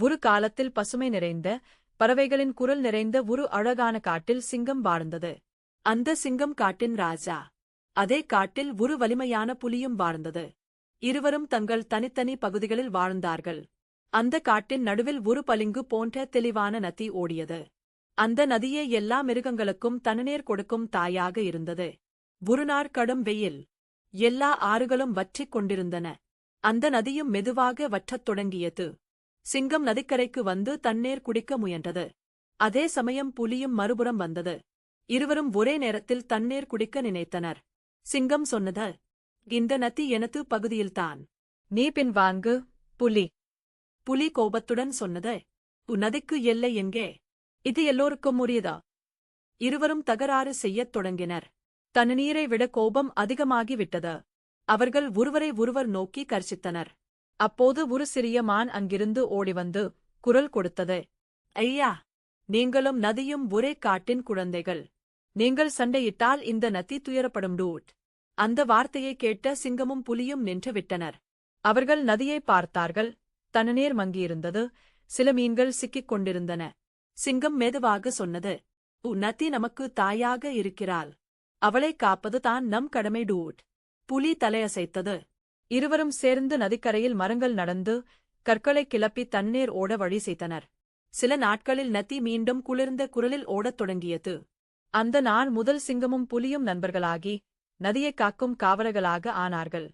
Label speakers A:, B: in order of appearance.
A: ஒரு காலத்தில் பசுமை நிறைந்த, பறவைகளின் குரல் நிறைந்த ஒரு அழகான காட்டில் சிங்கம் வாழ்ந்தது. அந்த சிங்கம் காட்டின் ராஜா. அதே காட்டில் ஒரு வலிமையான புலியும் வாழ்ந்தது. இருவரும் தங்கள் தனித்தனி பகுதிகளில் வாழ்ந்தார்கள். அந்த காட்டின் நடுவில் ஒரு பளிங்கு போன்ற தெளிவான நதி ஓடியது. அந்த நதியே எல்லா மிருகங்களுக்கும் தண்ணீர் கொடுக்கும் தாயாக இருந்தது. ஒருநாள் கடும் வெயில். எல்லா ஆறுகளும் வற்றிக் கொண்டிருந்தன. அந்த நதியும் மெதுவாக வற்றத் தொடங்கியது. சிங்கம் நதிக்கரைக்கு வந்து தண்ணீர் குடிக்க முயன்றது. அதே சமயம் புலியும் மறுபுறம் வந்தது. இருவரும் ஒரே நேரத்தில் தண்ணீர் குடிக்க நினைத்தனர். சிங்கம் சொன்னது, இந்த நதி எனது பகுதியில்தான். நீ பின் வாங்கு, புலி. புலி கோபத்துடன் சொன்னது, நதிக்கு எல்லை எங்கே? இது எல்லோருக்கும் உரியதா? இருவரும் தகராறு செய்யத் தொடங்கினர். தண்ணீரை விட கோபம் அதிகமாகிவிட்டது. அவர்கள் ஒருவரை ஒருவர் நோக்கி கர்ச்சித்தனர். அப்போது ஒரு சிறிய மான் அங்கிருந்து ஓடிவந்து குரல் கொடுத்தது. ஐயா, நீங்களும் நதியும் ஒரே காட்டின் குழந்தைகள். நீங்கள் சண்டையிட்டால் இந்த நதி துயரப்படும் டூட். அந்த வார்த்தையை கேட்ட சிங்கமும் புலியும் நின்று விட்டனர். அவர்கள் நதியை பார்த்தார்கள். தண்ணீர் மங்கியிருந்தது. சில மீன்கள் சிக்கிக் கொண்டிருந்தன. சிங்கம் மெதுவாக சொன்னது, நதி நமக்கு தாயாக இருக்கிறாள். அவளை காப்பது தான் நம் கடமை டூட். புலி தலையசைத்தது. இருவரும் சேர்ந்து நதிக்கரையில் மரங்கள் நடந்து கற்களை கிளப்பி தண்ணீர் ஓட வழி செய்தனர். சில நாட்களில் நதி மீண்டும் குளிர்ந்த குரலில் ஓடத் தொடங்கியது. அந்த நாள் முதல் சிங்கமும் புலியும் நண்பர்களாகி நதியைக் காக்கும் காவலர்களாக ஆனார்கள்.